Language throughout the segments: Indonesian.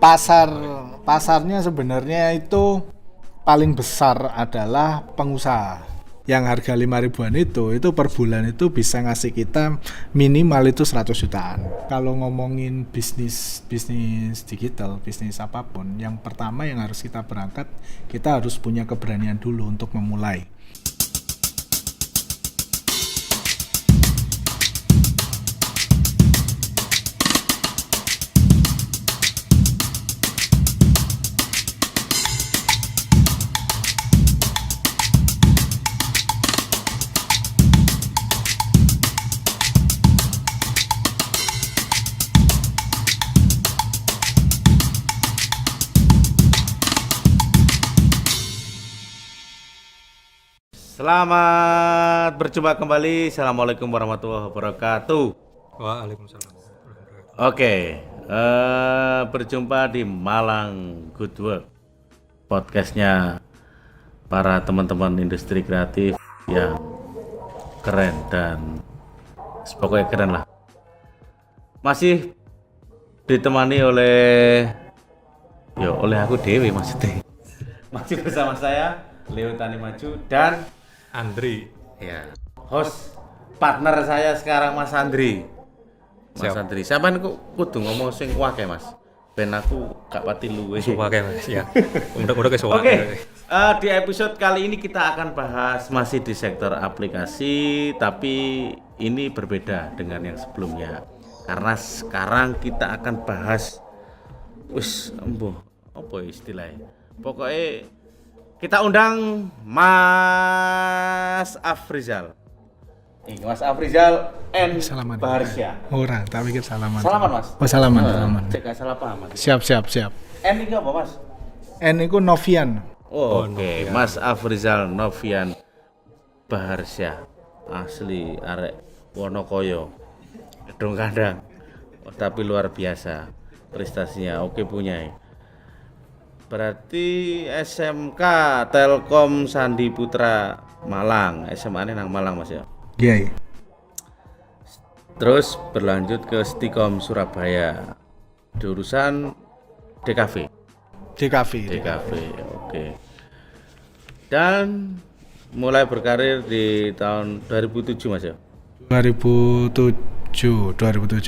pasarnya sebenarnya itu paling besar adalah pengusaha. Yang harga 5 ribuan itu per bulan itu bisa ngasih kita minimal itu 100 jutaan. Kalau ngomongin bisnis digital, bisnis apapun, yang pertama yang harus kita berangkat, kita harus punya keberanian dulu untuk memulai. Selamat berjumpa kembali. Assalamualaikum warahmatullahi wabarakatuh. Waalaikumsalam. Oke, berjumpa di Malang Good Work, podcastnya para teman-teman industri kreatif yang keren dan pokoknya keren lah. Masih ditemani oleh aku Dewi maksudnya. Masih bersama saya Leo Tani Maju dan Andri, ya, host partner saya sekarang Mas Andri. Mas Siap. Andri, sampean kok kudu ngomong sing wake Mas. Ben aku gak pati luwe. suwake Mas ya. Udah ke suwake. Oke. Di episode kali ini kita akan bahas masih di sektor aplikasi, tapi ini berbeda dengan yang sebelumnya. Karena sekarang kita akan bahas apa istilahnya? Pokoknya kita undang Mas Afrizal. Ini Mas Afrizal N. Salaman. Baharsya. Ora, tak pikir salaman. Salaman Mas. Oh, salaman. Cek gak salah paham Mas. Siap. N ini apa Mas? N itu Novian. Oh, oke. Mas Afrizal Novian Baharsya. Asli arek Wonokoyo. Gedung Kandang. Tapi luar biasa prestasinya. Oke punya. Berarti SMK Telkom Sandi Putra Malang. SMA ini nang Malang Mas ya. Iya. Terus berlanjut ke Stikom Surabaya. Jurusan DKV. DKV. Oke. Dan mulai berkarir di tahun 2007 Mas ya. 2007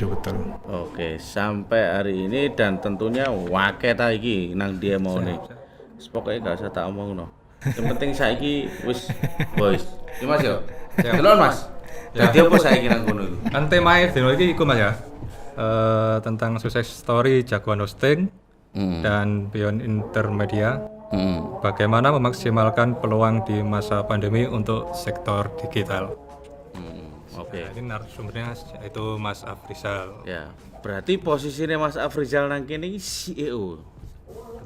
betul. Oke, Sampai hari ini dan tentunya wake ta iki nang dia mau nih. Pokoknya gak usah tak omong no. Yang penting saiki wis boys. Iki Mas yo. Delon Mas. Dadi apa saiki nang kono iku? Kan temae dino iki iku Mas ya. Tentang sukses story jagoan hosting dan Beyond Intermedia. Bagaimana memaksimalkan peluang di masa pandemi untuk sektor digital. Oke. Nah, ini narasumbernya itu Mas Afrizal. Ya, berarti posisinya Mas Afrizal nang kene iki CEO.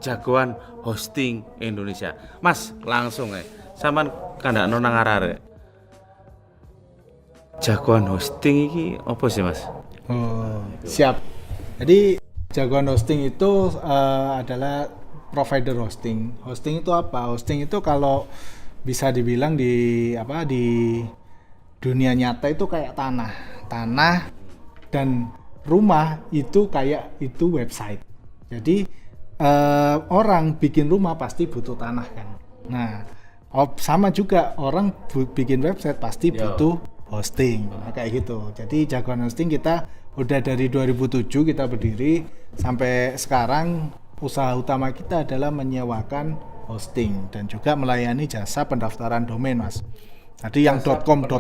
Jagoan hosting Indonesia. Mas, langsung sampean kandakno nang arek. Jagoan hosting iki apa sih, Mas? Oh, siap. Jadi jagoan hosting itu adalah provider hosting. Hosting itu apa? Hosting itu kalau bisa dibilang di dunia nyata itu kayak tanah dan rumah itu kayak itu website. Jadi orang bikin rumah pasti butuh tanah kan. Nah, sama juga orang bikin website pasti butuh hosting. Nah, kayak gitu. Jadi jagoan hosting kita udah dari 2007 kita berdiri sampai sekarang. Usaha utama kita adalah menyewakan hosting dan juga melayani jasa pendaftaran domain, Mas. Tadi yang .com itu.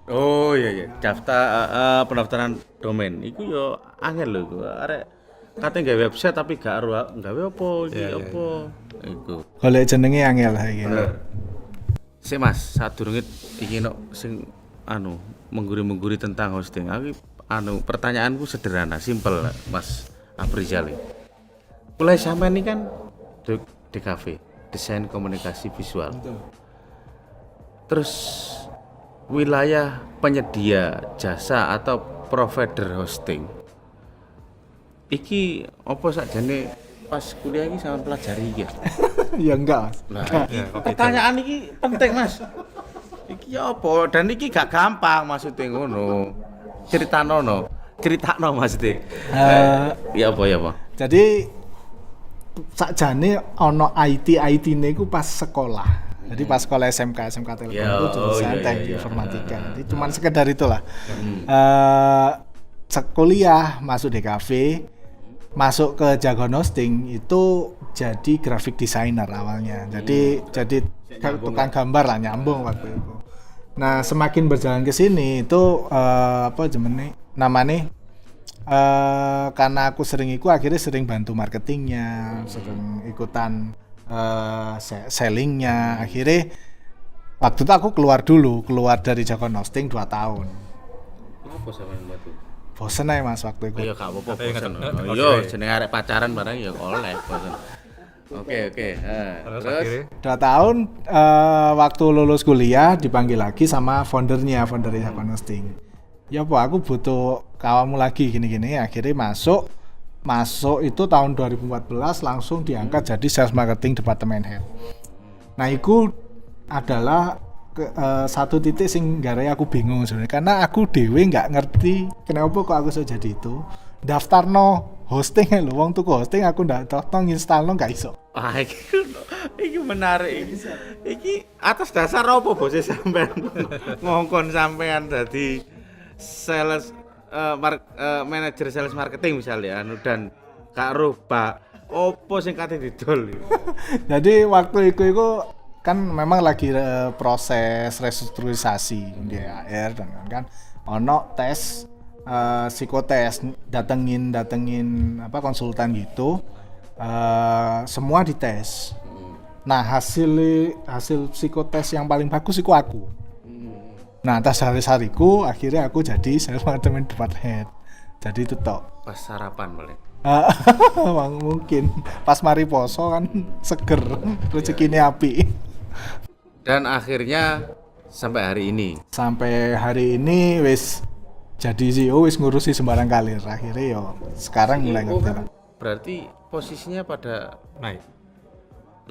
Oh iya. Pendaftaran domain. Iku yo angel lho iku. Arek kate gawe website tapi gak gawe apa iki apa. Iku. Golek jenenge angel iki. Sik Mas, sadurunge iki sing mengguri-mengguri tentang hosting. Aku pertanyaanku sederhana, simpel Mas Afrizal. Mulai sampean ini kan DKV, desain komunikasi visual. Terus wilayah penyedia jasa atau provider hosting iki apa sakjane pas kuliah iki sampean pelajari iki ya? Ya enggak, Mas. Nah, pertanyaan iki penting Mas. Iki apa? Dan iki gak gampang maksudnya ngono. Critakno maksudnya. Ya apa. Jadi sakjane ono IT-ne iku pas sekolah. Jadi pas sekolah SMK Telkom itu jurusan teknik informatika. Jadi cuman sekedar itulah. Kuliah masuk DKV, masuk ke Jagoan Hosting itu jadi graphic designer awalnya. Jadi tukang gambar lah, nyambung waktu itu. Nah, semakin berjalan ke sini itu namanya karena aku akhirnya sering bantu marketingnya, sering ikutan sellingnya. Akhirnya waktu itu aku keluar dari Jagoan Hosting 2 tahun. Apa sampean batu? Bosen aja Mas waktu itu. Iya gak apa-apa bosen. Yo jenenge arek pacaran bareng ya oleh bosen. Oke. Terus 2 tahun waktu lulus kuliah dipanggil lagi sama foundernya Jagoan Hosting. Ya aku butuh kawamu lagi gini-gini. Akhirnya masuk itu tahun 2014 langsung diangkat jadi sales marketing department head. Nah itu adalah satu titik sing garai aku bingung sebenarnya karena aku dewe nggak ngerti kenapa kok aku bisa jadi itu. Daftarno hosting lho, wong tuku hosting aku ndak tau installno nggak iso. ah iki menarik iki atas dasar apa bos sampean ngongkon sampean dadi sales manager sales marketing misalnya dan Kak Roba opo sing kate didol. Jadi waktu itu kan memang lagi proses restrukturisasi di AR dan kan ono tes psikotes datengin konsultan gitu, semua dites. Nah hasil psikotes yang paling bagus itu aku. Nah atas hari-hariku akhirnya aku jadi sales marketing department head. Jadi itu tok. Pas sarapan boleh. Mungkin pas mari poso kan seger, rezekine api. Dan akhirnya sampai hari ini wis jadi CEO, wis ngurusi sembarang kalir. Akhirnya yo sekarang mulai ngerti lah. Berarti posisinya pada naik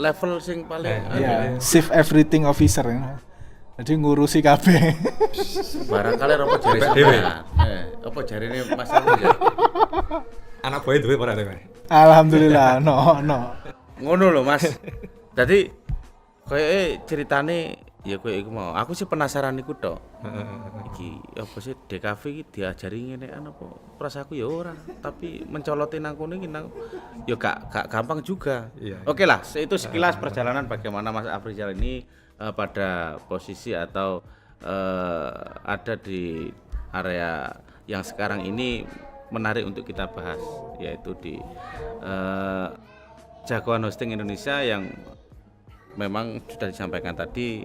level sing paling Chief Everything Officer ya. Jadi ngurusi kabeh. Barangkali apa jari sampean. Apa jarine Mas Arif ya? anak boy duwe ora dewe. Alhamdulillah, no. Ngono lho Mas. Dadi koyoke ceritane ya koyo iku mau. Aku sih penasaran iku tok. Iki apa sih DKV iki diajari ngenekan apa? Perasaku ya ora, tapi mencoloti nang kono iki nang ya gak gampang juga. Oke lah, itu sekilas perjalanan bagaimana Mas Afrizal ini pada posisi atau ada di area yang sekarang ini menarik untuk kita bahas, yaitu di Jagoan Hosting Indonesia yang memang sudah disampaikan tadi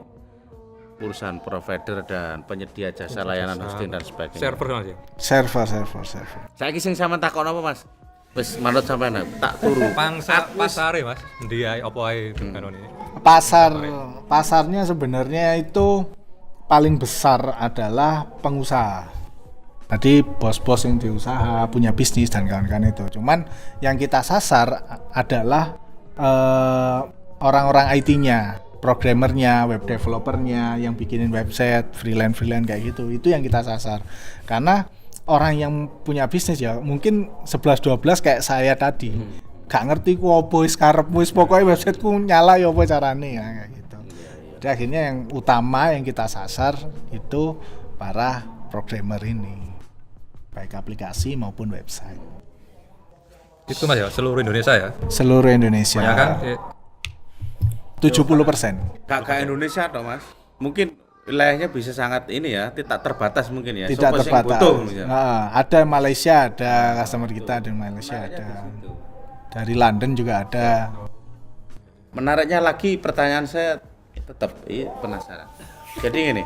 perusahaan provider dan penyedia jasa layanan hosting dan sebagainya. Server Saiki sing sampean takon apa Mas? Wis manut sampean tak turu. Pasare Mas, endi ae apa ae kanone. Pasarnya sebenarnya itu paling besar adalah pengusaha. Tadi bos-bos yang di usaha punya bisnis dan kawan-kawan itu. Cuman yang kita sasar adalah orang-orang IT-nya, programmernya, web developernya, yang bikinin website, freelance kayak gitu. Itu yang kita sasar. Karena orang yang punya bisnis ya mungkin 11-12 kayak saya tadi. Gak ngerti ku opo wis karepmu wis pokoke websiteku nyala ya apa carane ya kayak gitu. Jadi akhirnya yang utama yang kita sasar itu para programmer ini. Baik aplikasi maupun website. Itu Mas ya, seluruh Indonesia ya? Seluruh Indonesia. Ya kan? 70%. Kakak Indonesia toh Mas. Mungkin wilayahnya bisa sangat ini ya, tidak terbatas mungkin ya. Tidak terbatas. Nah, ada Malaysia, ada customer kita di Malaysia ada. Dari London juga ada. Menariknya lagi pertanyaan saya tetap penasaran. Jadi gini,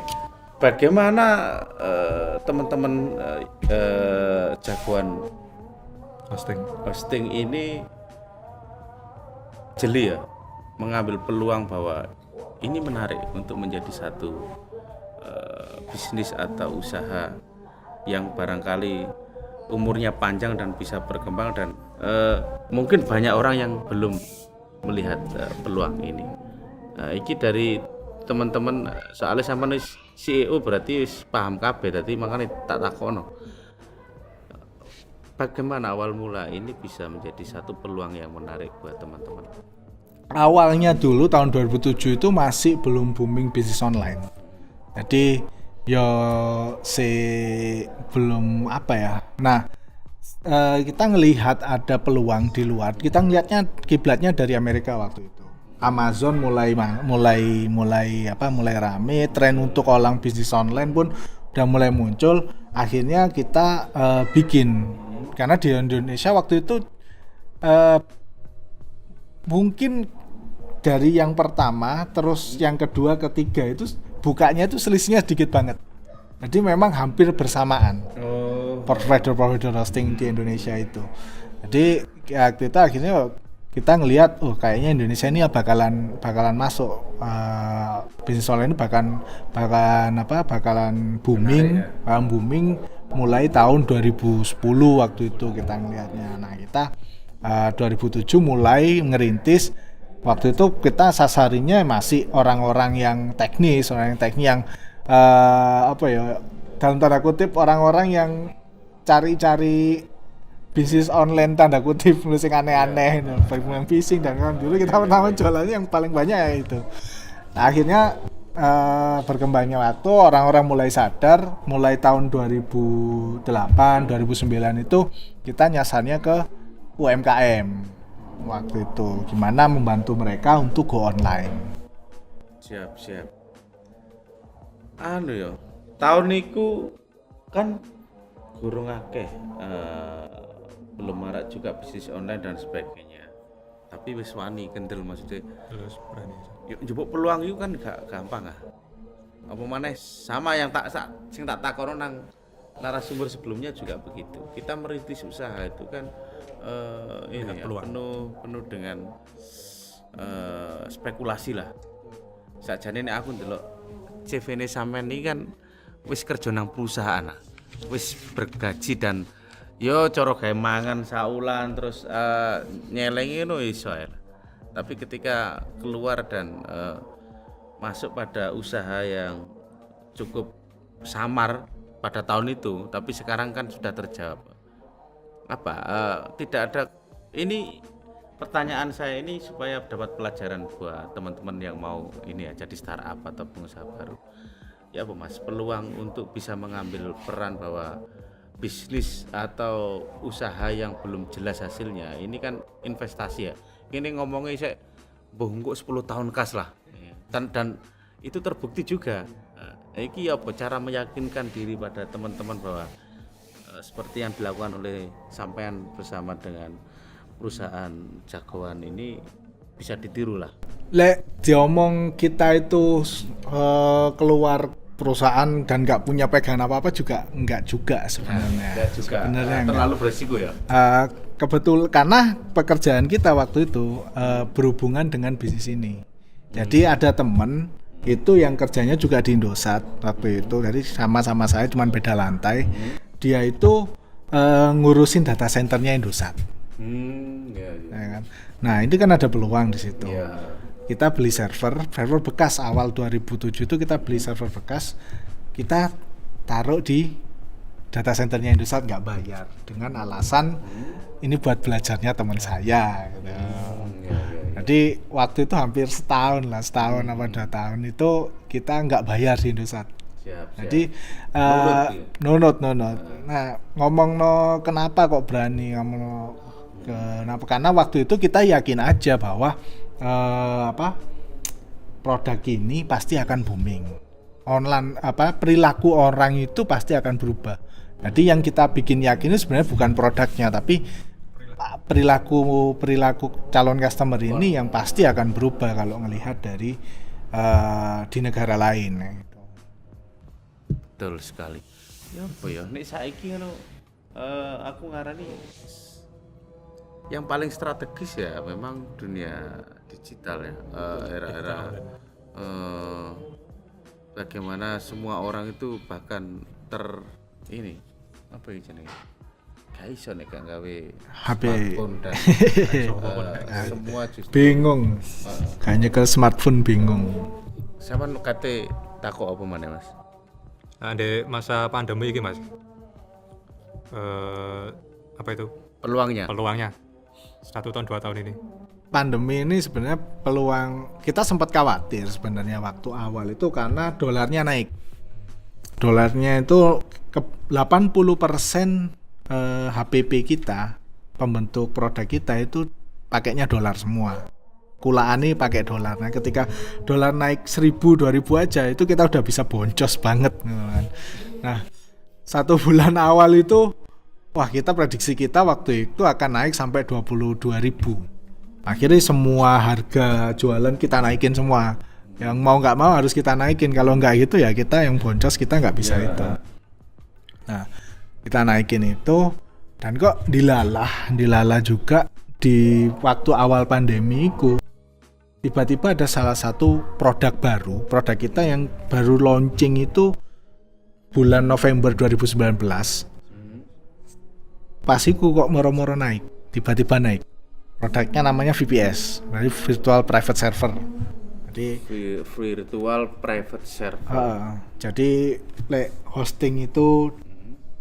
bagaimana teman-teman Jagoan hosting ini jeli ya mengambil peluang bahwa ini menarik untuk menjadi satu bisnis atau usaha yang barangkali umurnya panjang dan bisa berkembang dan mungkin banyak orang yang belum melihat peluang ini. Iki dari teman-teman soalnya sampean CEO berarti paham kabeh, dadi makanya tak takono. bagaimana awal mula ini bisa menjadi satu peluang yang menarik buat teman-teman? Awalnya dulu tahun 2007 itu masih belum booming bisnis online. Jadi ya belum apa ya. Nah, kita ngelihat ada peluang di luar. Kita ngelihatnya kiblatnya dari Amerika waktu itu. Amazon mulai rame, tren untuk orang bisnis online pun udah mulai muncul. Akhirnya kita bikin, karena di Indonesia waktu itu mungkin dari yang pertama terus yang kedua ketiga itu bukanya itu selisihnya sedikit banget. Jadi memang hampir bersamaan provider hosting di Indonesia itu. Jadi ya, kita akhirnya kita ngelihat kayaknya Indonesia ini bakalan masuk bisnis online ini bakalan booming, booming mulai tahun 2010 waktu itu kita ngelihatnya. Nah, kita 2007 mulai ngerintis. Waktu itu kita sasarinya masih orang-orang yang teknis yang dalam tanda kutip orang-orang yang cari-cari bisnis online tanda kutip sing aneh-aneh, yang phishing dan kan dulu kita pertama jualannya yang paling banyak ya itu. Nah, akhirnya berkembangnya waktu orang-orang mulai sadar, mulai tahun 2008, 2009 itu kita nyasarnya ke UMKM waktu itu, gimana membantu mereka untuk go online. Siap. Tahun niku kan gurung akeh, belum marak juga bisnis online dan sebagainya. Tapi wis wani kendel maksudnya. Terus berani. Yuk njupuk peluang itu kan gak gampang Apa maneh sama yang tak takono nang narasumber sebelumnya juga begitu. Kita merintis usaha itu kan ini ya, penuh dengan spekulasi lah. Sakjane nek aku ndelok CV-ne sampean iki kan wis kerja nang perusahaan, wis bergaji dan yo cara gawe mangan saulan terus nyelengi ngono iso. Tapi ketika keluar dan masuk pada usaha yang cukup samar pada tahun itu, tapi sekarang kan sudah terjawab. Tidak ada, ini pertanyaan saya ini supaya dapat pelajaran buat teman-teman yang mau ini ya jadi startup atau pengusaha baru. Ya Bu Mas, peluang untuk bisa mengambil peran bahwa bisnis atau usaha yang belum jelas hasilnya ini kan investasi ya. Ini ngomongnya saya bungkuk 10 tahun kas lah. Dan itu terbukti juga. Iki apa cara meyakinkan diri pada teman-teman bahwa seperti yang dilakukan oleh sampean bersama dengan perusahaan jagoan ini bisa ditiru lah. Diomong kita itu keluar perusahaan dan nggak punya pegangan apa-apa juga nggak juga sebenarnya. Sebenarnya terlalu beresiko ya. Kebetul karena pekerjaan kita waktu itu berhubungan dengan bisnis ini. Jadi ada teman itu yang kerjanya juga di Indosat waktu itu. Jadi sama-sama saya cuman beda lantai. Dia itu ngurusin data centernya Indosat. Ya kan? Nah, ini kan ada peluang di situ. Kita beli server bekas awal 2007 itu kita beli server bekas, kita taruh di data centernya Indosat nggak bayar dengan alasan ini buat belajarnya teman saya gitu. Jadi waktu itu hampir setahun apa 2 tahun itu kita nggak bayar di Indosat. Jadi nunut. Nah, kenapa kok berani ngomong kenapa? Karena waktu itu kita yakin aja bahwa produk ini pasti akan booming. Online perilaku orang itu pasti akan berubah. Jadi yang kita bikin yakin itu sebenarnya bukan produknya, tapi perilaku calon customer ini yang pasti akan berubah kalau ngelihat dari di negara lain. Betul sekali. Ya apa ya? Nek saiki ngono aku ngarani yang paling strategis ya memang dunia digital ya, era-era bagaimana semua orang itu bahkan ini apa ya jenenge? Gak iso nek gak gawe HP dan semua justru bingung. Kayaknya ke smartphone bingung. Sama kate takok apa maneh Mas? Nah, di masa pandemi ini Mas, apa itu Peluangnya. peluangnya 1 tahun 2 tahun ini? Pandemi ini sebenarnya peluang kita sempat khawatir sebenarnya waktu awal itu karena dolarnya naik. Dolarnya itu ke 80% HPP kita, pembentuk produk kita itu pakainya dolar semua. Kulaane pakai dolar. Nah, ketika dolar naik 1000 2000 aja itu kita udah bisa boncos banget gitu kan. Nah, 1 bulan awal itu wah, kita prediksi kita waktu itu akan naik sampai 22.000. Akhirnya semua harga jualan kita naikin semua. Yang mau nggak mau harus kita naikin. Kalau nggak gitu ya kita yang boncos kita nggak bisa itu. Nah, kita naikin itu dan kok dilalah juga di waktu awal pandemi itu. Tiba-tiba ada salah satu produk baru, produk kita yang baru launching itu bulan November 2019. Pas itu kok moro-moro naik, tiba-tiba naik. Produknya namanya VPS, dari Virtual Private Server. Jadi Virtual Private Server. jadi hosting itu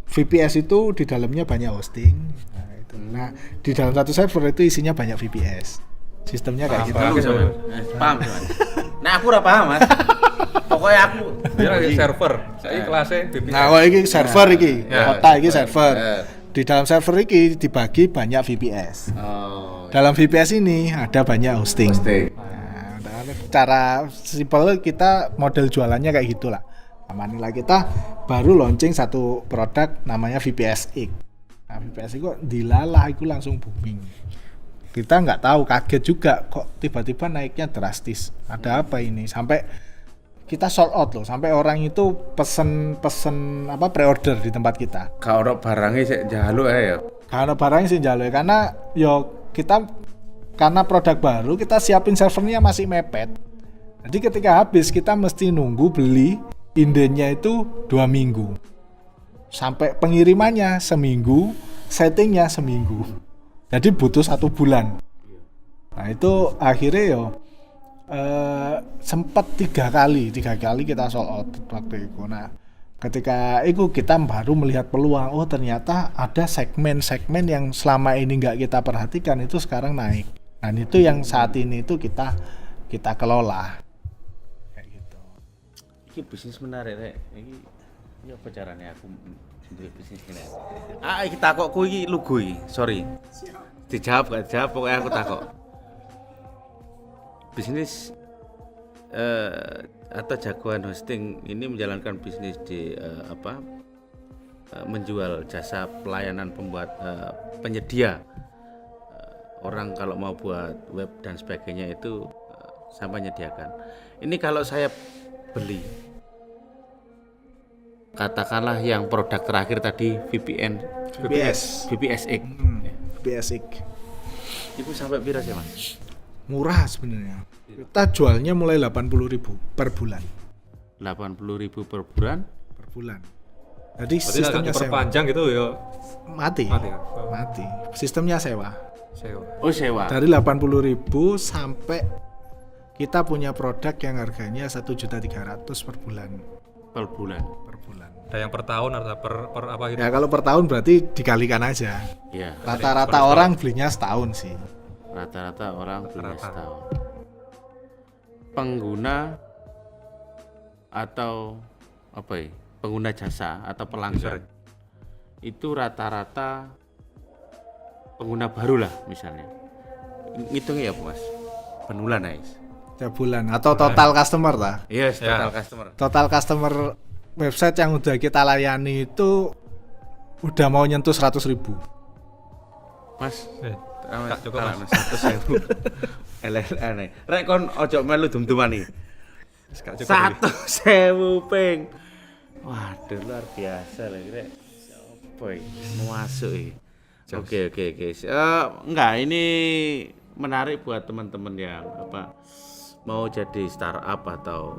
VPS itu di dalamnya banyak hosting. Nah, di dalam satu server itu isinya banyak VPS. Sistemnya kayak gitu. Paham, Mas. Nah, aku ora paham, Mas. Pokoknya aku Dia lagi server. Saya kelasnya VPS. Nah, ini server iki, kota iki server. Server. Di dalam server ini dibagi banyak VPS. Dalam VPS ini ada banyak hosting. Nah, cara simpel kita model jualannya kayak gitulah. Manila kita baru launching satu produk namanya VPS X. Nah, VPS X kok dilalah itu langsung booming. Kita nggak tahu, kaget juga kok tiba-tiba naiknya drastis. Ada apa ini? Sampai kita sold out loh, sampai orang itu pesen pre-order di tempat kita. Kalau barangnya sik njaluk ya. Karena barangnya sih jalur karena karena produk baru kita siapin servernya masih mepet. Jadi ketika habis kita mesti nunggu beli indenya itu 2 minggu. Sampai pengirimannya seminggu, settingnya seminggu. Jadi butuh 1 bulan. Nah itu akhirnya sempat 3 kali kita sold out waktu itu. Nah ketika itu kita baru melihat peluang, oh ternyata ada segmen-segmen yang selama ini nggak kita perhatikan itu sekarang naik. Dan itu yang saat ini itu kita kelola. Kayak gitu. Ini bisnis menarik rek. Ini apa caranya aku duwe bisnis ini? Kita takokku iki lugu iki. Sorry. Dijawab gak dijawab pokoknya aku takok. Bisnis atau jagoan hosting ini menjalankan bisnis di menjual jasa pelayanan pembuat penyedia orang kalau mau buat web dan sebagainya itu saya menyediakan. Ini kalau saya beli katakanlah yang produk terakhir tadi VPS X. VPS X. Itu sampai pira sih Mas? Murah sebenarnya. Kita jualnya mulai 80.000 per bulan. 80.000 per bulan? Per bulan. Jadi berarti sistemnya sewa. Perpanjang gitu ya. Mati. Ya? Mati. Sistemnya sewa. Oh sewa. Dari 80.000 sampai kita punya produk yang harganya 1.300.000 per bulan. Per bulan. Per bulan. Ada yang per tahun atau per apa gitu? Ya kalau per tahun berarti dikalikan aja. Ya. Rata-rata orang belinya setahun sih. Rata-rata orang belinya setahun. Pengguna atau apa ya? Pengguna jasa atau pelanggan itu rata-rata pengguna baru lah misalnya. Ngitungnya ya Mas? Penulan guys. Tiap bulan atau total customer lah. Yes, total customer. Total customer website yang udah kita layani itu udah mau nyentuh 100.000. Mas, tak cukup Mas. 100.000. Aneh. Rek kon ojo melu dum-duman iki. 100.000 ping. Waduh luar biasa lho rek. Apa iki? Mau masuk iki. Oke. Enggak, ini menarik buat teman-teman yang mau jadi startup atau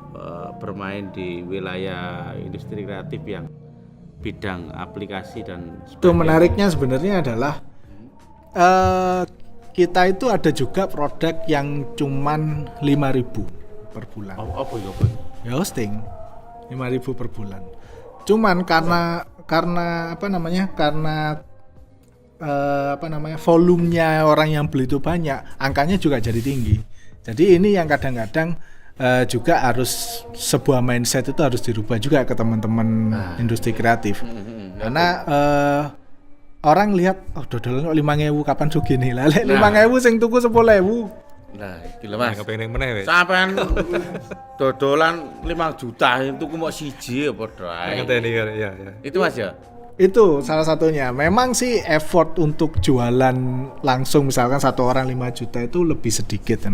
bermain di wilayah industri kreatif yang bidang aplikasi dan sebagainya. Itu menariknya sebenarnya adalah kita itu ada juga produk yang cuman 5.000 per bulan. Apa? Ya hosting 5.000 per bulan. Cuman karena volumenya orang yang beli itu banyak, angkanya juga jadi tinggi. Jadi ini yang kadang-kadang juga harus sebuah mindset itu harus dirubah juga ke teman-teman industri kreatif. Karena orang lihat dodolan 5.000 kapan sugih nih. Lah 5.000 sing tuku 10.000. Nah, gila Mas. Kepengen meneh wis. Sampean dodolan 5 juta itu mau siji ya padha ae. Ngenteni ya. Itu Mas ya. Itu salah satunya. Memang sih effort untuk jualan langsung misalkan satu orang 5 juta itu lebih sedikit.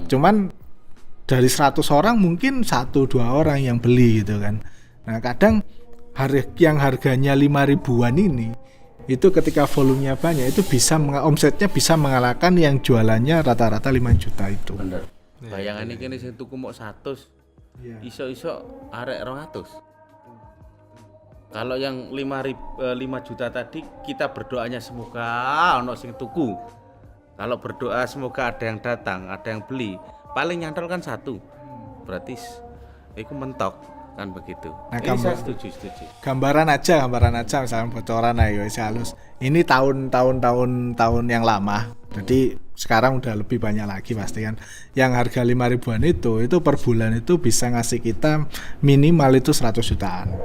Cuman dari 100 orang mungkin 1-2 orang yang beli gitu kan. Nah kadang yang harganya 5.000-an ini itu ketika volumenya banyak itu bisa omsetnya bisa mengalahkan yang jualannya rata-rata 5 juta itu. Bener. Bayangan ini sing tuku mau 100. Iya. Iso-iso arek 200. Kalau yang 5 juta tadi kita berdoanya semoga ono sing tuku. Kalau berdoa semoga ada yang datang, ada yang beli, paling nyantol kan 1. Berarti itu mentok kan begitu. Nah, ini saya setuju. Gambaran aja misalnya bocoran ayo halus. Ini tahun yang lama. Jadi sekarang udah lebih banyak lagi pasti kan. Yang harga 5.000-an itu per bulan itu bisa ngasih kita minimal itu 100 jutaan.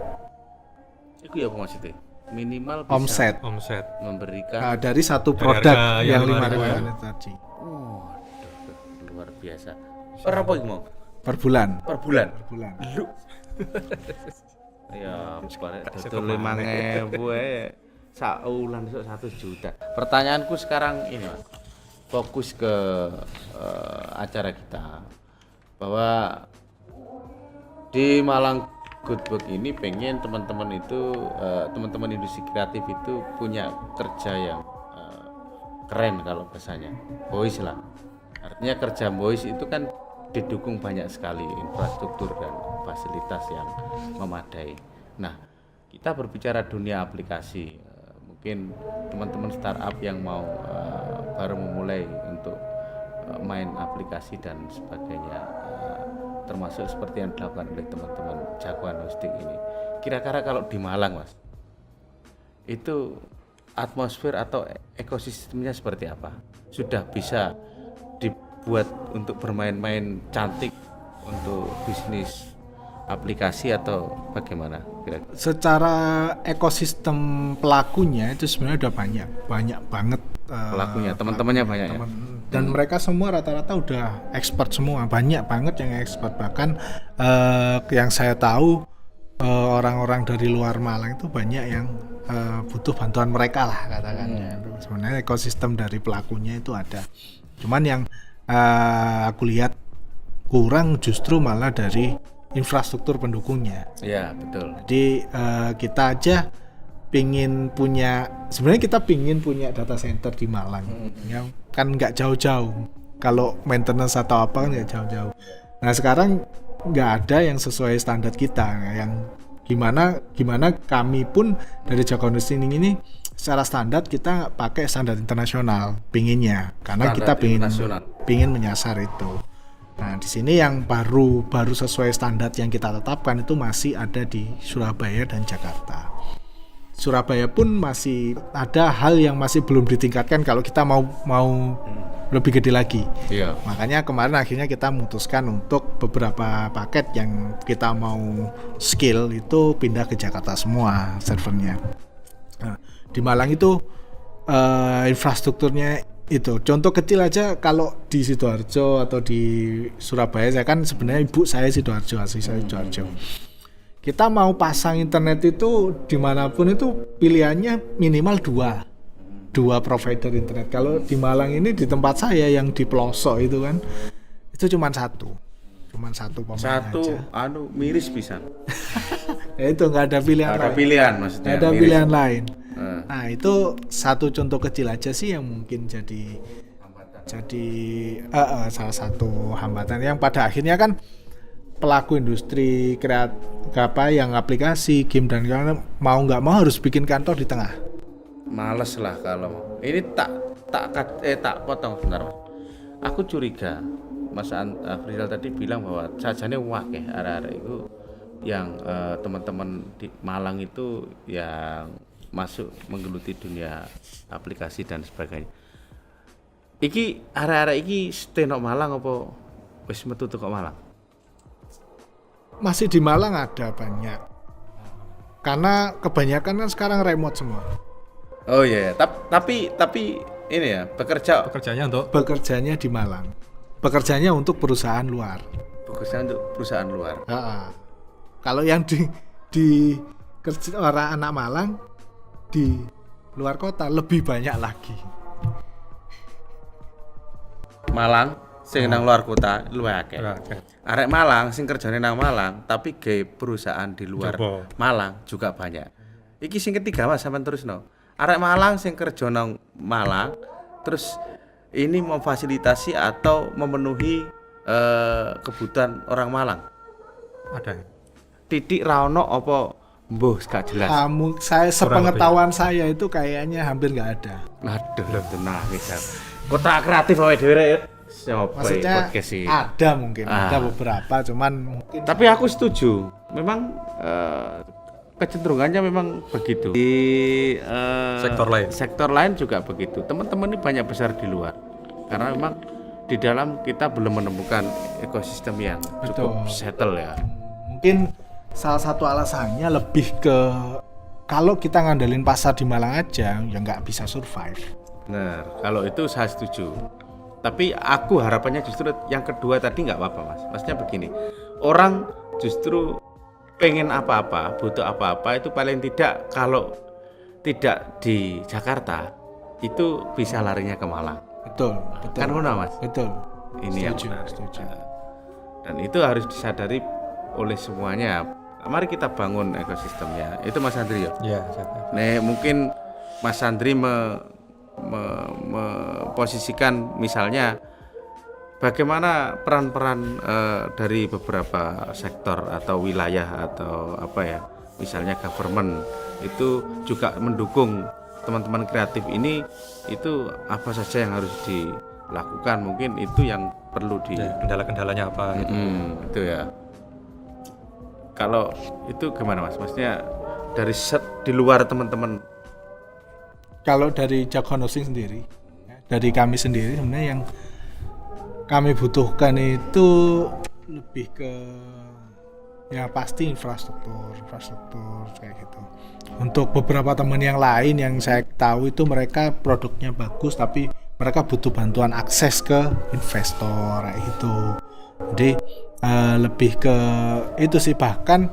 Itu ya apa maksudnya? Minimal bisa omset memberikan dari satu produk harga yang 5.000 itu tadi. Oh, luar biasa. Berapa iki mau? Per bulan. Lu. Ya, dodol 5.000 sak ulan esuk 1 juta. Pertanyaanku sekarang ini, Mas. Fokus ke acara kita. Bahwa di Malang Good Book ini pengen teman-teman itu teman-teman industri kreatif itu punya kerja yang keren kalau bahasanya. Boys lah. Artinya kerja boys itu kan didukung banyak sekali infrastruktur dan fasilitas yang memadai. Nah, kita berbicara dunia aplikasi, mungkin teman-teman startup yang mau baru memulai untuk main aplikasi dan sebagainya, termasuk seperti yang dilakukan oleh teman-teman jagoan hosting ini. Kira-kira kalau di Malang, Mas, itu atmosfer atau ekosistemnya seperti apa? Sudah bisa dibuat untuk bermain-main cantik untuk bisnis aplikasi atau bagaimana kira-kira? Secara ekosistem pelakunya itu sebenarnya udah banyak banget Pelakunya, teman-temannya banyak ya? Dan mereka semua rata-rata udah expert semua, banyak banget yang expert. Bahkan yang saya tahu orang-orang dari luar Malang itu banyak yang butuh bantuan mereka lah katakannya. Sebenarnya ekosistem dari pelakunya itu ada. Cuman yang aku lihat kurang justru malah dari infrastruktur pendukungnya. Iya, betul. Jadi kita aja sebenarnya kita pingin punya data center di Malang, yang kan nggak jauh-jauh. Kalau maintenance atau apa kan nggak jauh-jauh. Nah sekarang nggak ada yang sesuai standar kita, yang gimana kami pun dari Jagoan Hosting ini secara standar kita pakai standar internasional, pinginnya, karena Standar kita pingin menyasar itu. Nah, di sini yang baru sesuai standar yang kita tetapkan itu masih ada di Surabaya dan Jakarta. Surabaya pun masih ada hal yang masih belum ditingkatkan kalau kita mau lebih gede lagi. Iya. Makanya kemarin akhirnya kita memutuskan untuk beberapa paket yang kita mau scale itu pindah ke Jakarta semua servernya. Nah, di Malang itu infrastrukturnya itu contoh kecil aja. Kalau di Sidoarjo atau di Surabaya, saya kan sebenarnya ibu saya Sidoarjo, asli saya Sidoarjo. Kita mau pasang internet itu dimanapun itu pilihannya minimal dua provider internet. Kalau di Malang ini di tempat saya yang di pelosok itu kan itu cuma satu pemain aja. Miris pisan. Ya itu nggak ada pilihan Ada lain. pilihan maksudnya. Nggak ada miris. pilihan lain. Nah itu satu contoh kecil aja sih yang mungkin jadi salah satu hambatan yang pada akhirnya kan pelaku industri yang aplikasi game dan kawan mau nggak mau harus bikin kantor di tengah. Males lah kalau ini tak potong sebentar. Aku curiga Mas Afrizal tadi bilang bahwa sajane wakeh arek-arek itu yang teman-teman di Malang itu yang masuk menggeluti dunia aplikasi dan sebagainya. Iki arek-arek iki stay nang Malang apa wis metu teko Malang? Masih di Malang ada banyak. Karena kebanyakan kan sekarang remote semua. Oh iya, tapi ini ya Pekerjaannya untuk Bekerjanya di Malang. Bekerjanya untuk perusahaan luar. fokusnya untuk perusahaan luar. Kalau yang di kerja orang anak Malang di luar kota lebih banyak lagi. Malang sing nang luar kota luwih akeh. Oke. Arek Malang sing kerjane nang Malang tapi gawe perusahaan di luar Jopo. Malang juga banyak. Iki sing ketiga Mas sampean terusno. Arek Malang sing kerja nang Malang terus ini memfasilitasi atau memenuhi kebutuhan orang Malang. Ada. Titik ra ono apa mbuh gak jelas. Saya sepengetahuan saya itu kayaknya hampir nggak ada. Aduh, tenang bisa. Kota kreatif awake dhewe rek. Siapa Maksudnya podcast sih? ada mungkin, ada beberapa, cuman mungkin. Tapi aku setuju. Memang kecenderungannya memang begitu. Di sektor lain juga begitu. Teman-teman ini banyak besar di luar. Karena memang di dalam kita belum menemukan ekosistem yang cukup settle ya. Mungkin salah satu alasannya lebih ke kalau kita ngandelin pasar di Malang aja ya nggak bisa survive. Nah, kalau itu saya setuju. Tapi aku harapannya justru yang kedua tadi nggak apa-apa Mas. Maksudnya begini, orang justru pengen apa-apa, butuh apa-apa itu paling tidak kalau tidak di Jakarta itu bisa larinya ke Malang. Betul. Kan ngono Mas. Betul. Ini Setuju, yang menarik. setuju. Dan itu harus disadari oleh semuanya. Mari kita bangun ekosistemnya. Itu Mas Andri ya. Iya, saya. Nih mungkin Mas Andri memposisikan misalnya bagaimana peran-peran dari beberapa sektor atau wilayah atau apa ya, misalnya government itu juga mendukung teman-teman kreatif ini, itu apa saja yang harus dilakukan, mungkin itu yang perlu di Kendala-kendalanya apa gitu. itu ya. Kalau itu gimana Mas? Maksudnya dari di luar teman-teman. Kalau dari Jagoan Hosting sendiri, dari kami sendiri sebenarnya yang kami butuhkan itu lebih ke ya pasti infrastruktur kayak gitu. Untuk beberapa teman yang lain yang saya tahu itu mereka produknya bagus tapi mereka butuh bantuan akses ke investor kayak gitu. Jadi lebih ke itu sih, bahkan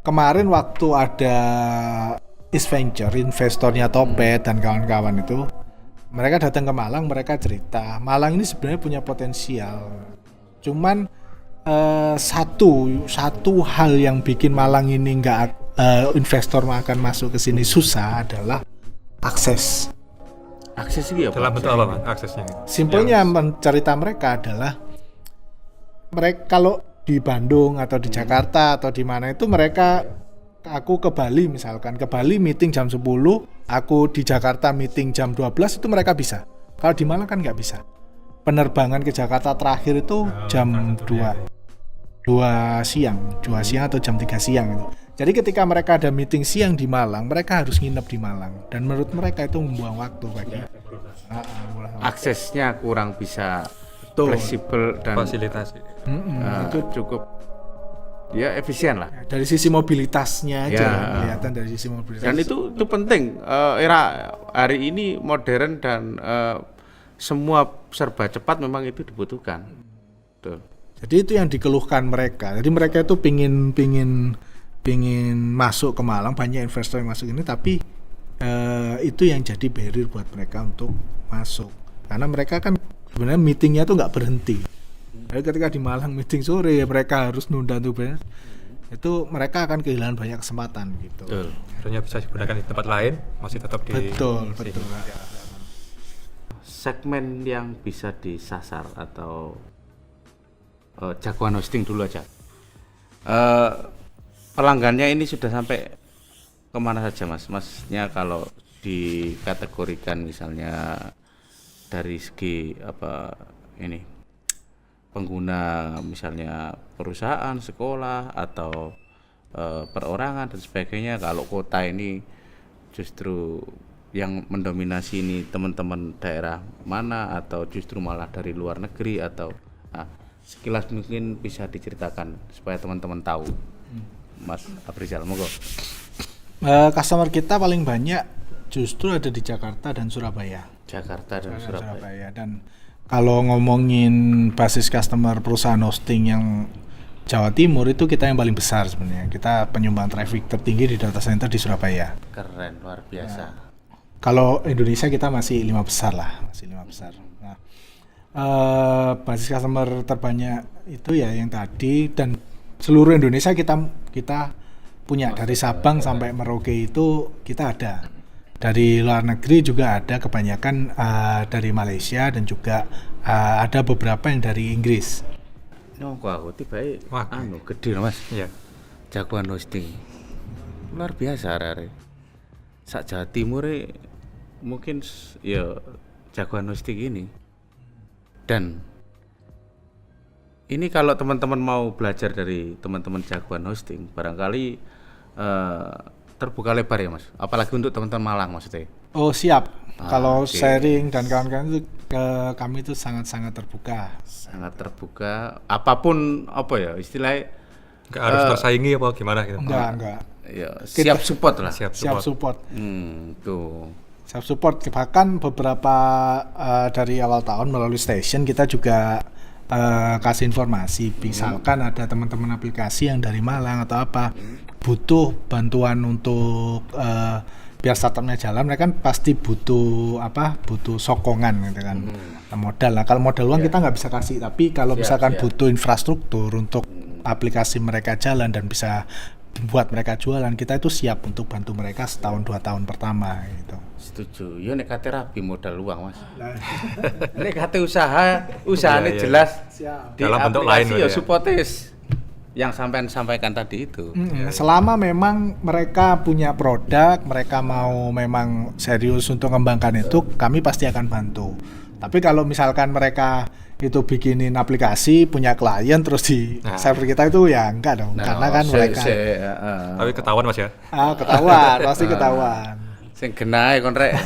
kemarin waktu ada East Venture, investornya Topet dan kawan-kawan itu, mereka datang ke Malang, mereka cerita Malang ini sebenarnya punya potensial. Cuman satu hal yang bikin Malang ini investor akan masuk ke sini susah adalah akses. Akses ini apa? Dalam bentuk apa Mas aksesnya? Simpelnya cerita mereka adalah mereka kalau di Bandung atau di Jakarta atau di mana itu aku ke Bali misalkan, ke Bali meeting jam 10, aku di Jakarta meeting jam 12 itu mereka bisa. Kalau di Malang kan nggak bisa. Penerbangan ke Jakarta terakhir itu jam 2 siang atau jam 3 siang itu. Jadi ketika mereka ada meeting siang di Malang, mereka harus nginep di Malang dan menurut mereka itu membuang waktu bagi. Aksesnya kurang bisa fleksibel dan Fasilitasi. itu cukup ya efisien lah. Dari sisi mobilitasnya aja kelihatan dari sisi mobilitas. Dan itu penting. Era hari ini modern dan semua serba cepat memang itu dibutuhkan. Tuh. Jadi itu yang dikeluhkan mereka. Jadi mereka itu pingin masuk ke Malang, banyak investor yang masuk ini, tapi itu yang jadi barrier buat mereka untuk masuk. Karena mereka kan sebenarnya meetingnya tuh nggak berhenti. Jadi ketika di Malang meeting sore, ya mereka harus nunda tuh, itu mereka akan kehilangan banyak kesempatan gitu. Betul. Harusnya bisa digunakan di tempat lain, masih tetap di Betul. Segmen yang bisa disasar atau Jagoan Hosting dulu aja. Pelanggannya ini sudah sampai kemana saja Mas? Maksudnya kalau dikategorikan misalnya dari segi apa ini pengguna, misalnya perusahaan, sekolah atau perorangan dan sebagainya. Kalau kota ini justru yang mendominasi ini teman-teman daerah mana atau justru malah dari luar negeri atau sekilas mungkin bisa diceritakan supaya teman-teman tahu. Mas Afrizal, monggo. Customer kita paling banyak justru ada di Jakarta dan Surabaya. Jakarta dan Surabaya. Dan kalau ngomongin basis customer perusahaan hosting yang Jawa Timur itu kita yang paling besar sebenarnya. Kita penyumbang traffic tertinggi di data center di Surabaya. Keren, luar biasa. Kalau Indonesia kita masih 5 besar lah, masih 5 besar. Nah, basis customer terbanyak itu ya yang tadi, dan seluruh Indonesia kita punya dari Sabang sampai Merauke itu kita ada. Dari luar negeri juga ada, kebanyakan dari Malaysia dan juga ada beberapa yang dari Inggris. Nongko aku tiba-tiba gede Mas. Iya. Jagoan hosting. Luar biasa arek. Sak Jawa Timur mungkin ya jagoan hosting ini. Dan ini kalau teman-teman mau belajar dari teman-teman jagoan hosting, barangkali terbuka lebar ya Mas. Apalagi untuk teman-teman Malang maksudnya. Oh siap. Kalau sharing dan kawan-kawan itu kami itu sangat-sangat terbuka. Sangat terbuka. Apapun apa ya istilahnya. Nggak harus tersaingi apa gimana gitu. Enggak. Ya, siap support lah. Siap Siap support. Tuh. Siap support. Bahkan beberapa dari awal tahun melalui station kita juga kasih informasi. Misalkan ada teman-teman aplikasi yang dari Malang atau apa butuh bantuan untuk biar startupnya jalan, mereka kan pasti butuh sokongan gitu kan, modal lah. Kalau modal uang kita nggak bisa kasih, tapi kalau misalkan butuh infrastruktur untuk aplikasi mereka jalan dan bisa buat mereka jualan, kita itu siap untuk bantu mereka setahun 2 tahun pertama gitu. Setuju. Ya nek kate rapi modal uang Mas. Nek kate usahanya jelas Siap. di dalam bentuk aplikasi lain ya supportis yang sampean sampaikan tadi itu. Selama memang mereka punya produk, mereka mau memang serius untuk mengembangkan itu, kami pasti akan bantu. Tapi kalau misalkan mereka itu bikinin aplikasi, punya klien terus di server kita itu ya enggak dong, karena kan mereka. Tapi ketahuan Mas ya. Ketahuan, pasti ketahuan. Sing genahe kon rek.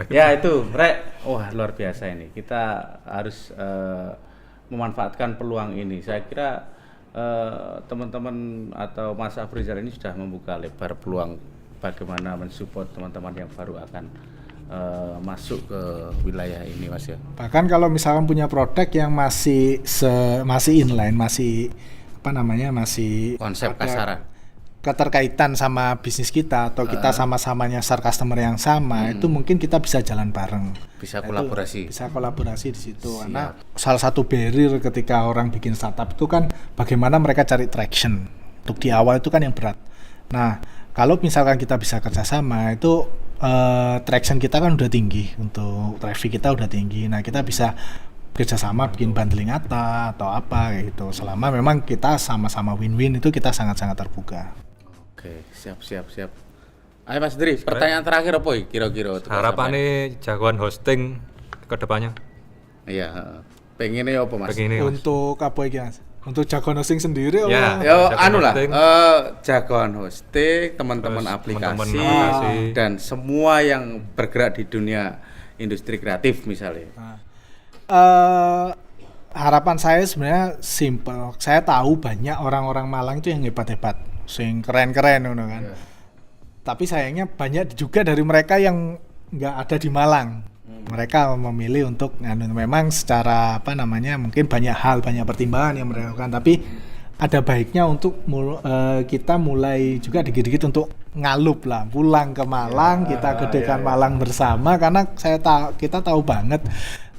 Ya itu, rek. Wah, luar biasa ini. Kita harus memanfaatkan peluang ini. Saya kira teman-teman atau Mas Afrizal ini sudah membuka lebar peluang bagaimana mensupport teman-teman yang baru akan masuk ke wilayah ini Mas ya. Bahkan kalau misalkan punya produk yang masih inline, masih konsep kasaran, keterkaitan sama bisnis kita atau kita sama-sama nyasar customer yang sama, itu mungkin kita bisa jalan bareng. Bisa kolaborasi. Bisa kolaborasi di situ. Karena salah satu barrier ketika orang bikin startup itu kan bagaimana mereka cari traction. Untuk di awal itu kan yang berat. Nah, kalau misalkan kita bisa kerjasama itu traction kita kan udah tinggi, untuk traffic kita udah tinggi. Nah, kita bisa kerjasama bikin bundling atau apa kayak gitu. Selama memang kita sama-sama win-win, itu kita sangat-sangat terbuka. Oke, siap. Ayo Mas Dri, pertanyaan terakhir apa kira-kira? Harapannya jagoan hosting ke depannya. Iya, pengennya apa Mas? Untuk apa iki Mas? Untuk jagoan hosting sendiri ya, jagoan hosting, teman-teman aplikasi dan semua yang bergerak di dunia industri kreatif misalnya. Harapan saya sebenarnya simple. Saya tahu banyak orang-orang Malang itu yang hebat-hebat, sing keren-keren kan. Tapi sayangnya banyak juga dari mereka yang nggak ada di Malang. Mereka memilih untuk memang secara mungkin banyak pertimbangan yang mereka lakukan, tapi ada baiknya untuk kita mulai juga dikit-dikit untuk ngalup lah, pulang ke Malang, kita gedekan Malang bersama, karena kita tahu banget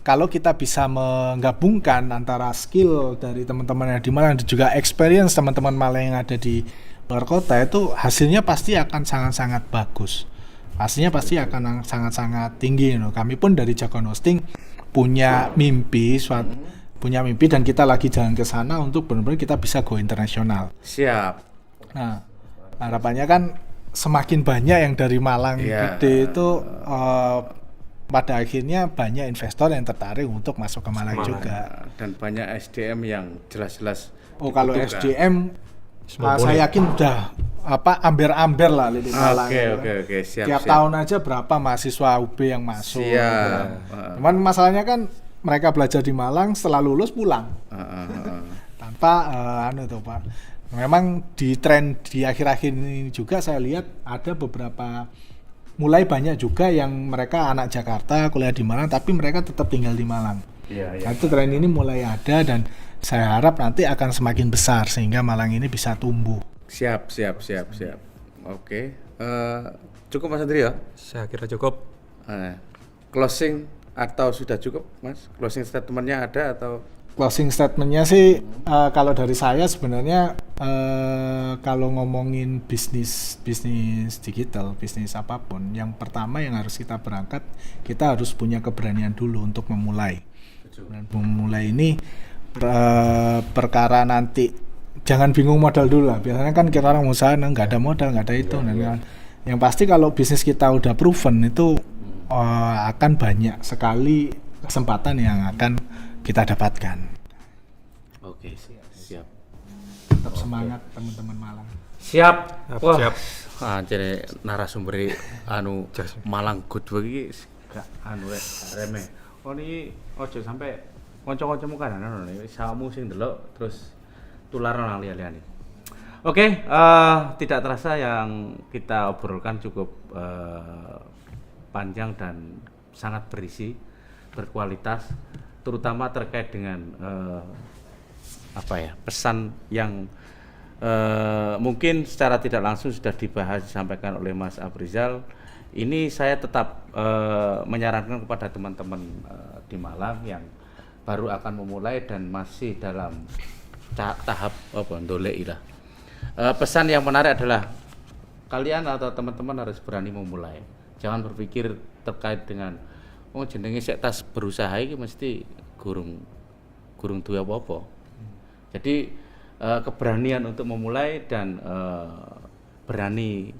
kalau kita bisa menggabungkan antara skill dari teman-teman yang di Malang dan juga experience teman-teman Malang yang ada di luar kota, itu hasilnya pasti akan sangat-sangat bagus. Hasilnya pasti akan sangat-sangat tinggi. Kami pun dari Jagoan Hosting punya mimpi dan kita lagi jalan ke sana untuk benar-benar kita bisa go internasional. Siap. Nah, harapannya kan semakin banyak yang dari Malang gede itu pada akhirnya banyak investor yang tertarik untuk masuk ke Malang juga. Dan banyak SDM yang jelas-jelas kalau SDM Semua boleh. saya yakin udah amber-amber lah Lili Malang. Oke, siap. Tiap tahun aja berapa mahasiswa UB yang masuk. Siap. Gitu kan. Cuman masalahnya kan mereka belajar di Malang, setelah lulus pulang. Tanpa tuh Pak. Memang di tren di akhir-akhir ini juga saya lihat ada beberapa mulai banyak juga yang mereka anak Jakarta kuliah di Malang tapi mereka tetap tinggal di Malang. Iya. Nah, itu tren ini mulai ada dan saya harap nanti akan semakin besar sehingga Malang ini bisa tumbuh. Siap. Oke. Cukup Mas Andri ya? Saya kira cukup. Closing atau sudah cukup Mas? Closing statementnya ada atau? Closing statementnya sih kalau dari saya sebenarnya kalau ngomongin bisnis digital, bisnis apapun, yang pertama yang harus kita harus punya keberanian dulu untuk memulai. Dan memulai ini perkara nanti jangan bingung modal dulu lah. Biasanya kan kita orang usaha nggak ada modal, nggak ada itu. Yang pasti kalau bisnis kita udah proven itu akan banyak sekali kesempatan yang akan kita dapatkan. Oke, siap. Tetap semangat teman-teman Malang. Siap. Wah, Siap. Jadi narasumber Malang Good iki gak remeh. Oh niki ojo sampai kanca-kancamu kanan samu sing delok terus tular nang liya-liyane. Oke, tidak terasa yang kita obrolkan cukup panjang dan sangat berisi, berkualitas, terutama terkait dengan pesan yang mungkin secara tidak langsung sudah dibahas disampaikan oleh Mas Afrizal. Ini saya tetap menyarankan kepada teman-teman di Malang yang baru akan memulai dan masih dalam tahap ndoleki lah. Pesan yang menarik adalah kalian atau teman-teman harus berani memulai. Jangan berpikir terkait dengan jenenge sik tas berusaha iki mesti gurung duwe apa-apa. Jadi keberanian untuk memulai dan berani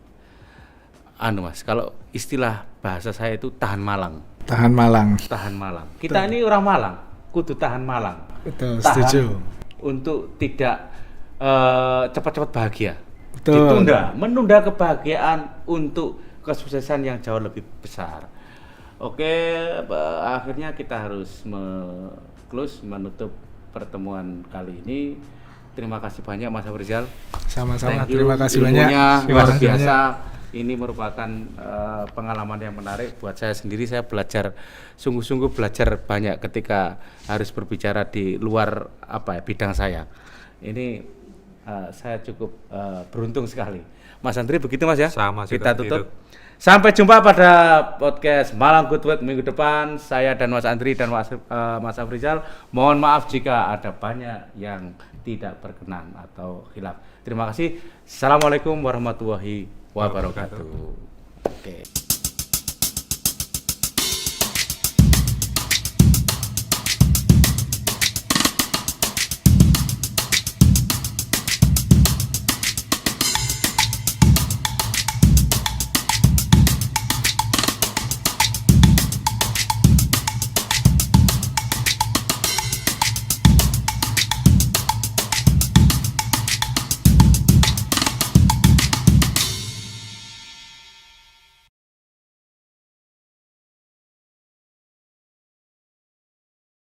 Mas, kalau istilah bahasa saya itu tahan Malang. Tahan Malang. Kita ini orang Malang, kudu tahan Malang. Betul, Tahan setuju. untuk tidak cepat-cepat bahagia. Betul. Menunda kebahagiaan untuk kesuksesan yang jauh lebih besar. Oke, akhirnya kita harus menutup pertemuan kali ini. Terima kasih banyak Mas Afrizal. Sama-sama. Thank you. Terima kasih Ilmunya banyak. luar Terima kasih biasa. banyak. Ini merupakan pengalaman yang menarik buat saya sendiri. Saya belajar sungguh-sungguh belajar banyak ketika harus berbicara di luar bidang saya. Ini saya cukup beruntung sekali. Mas Andri begitu Mas ya? Sama juga Kita tutup. begitu. Sampai jumpa pada podcast Malang Good Week minggu depan. Saya dan Mas Andri dan Mas Afrizal. Mohon maaf jika ada banyak yang tidak berkenan atau khilaf. Terima kasih. Assalamualaikum warahmatullahi wabarakatuh. Oke.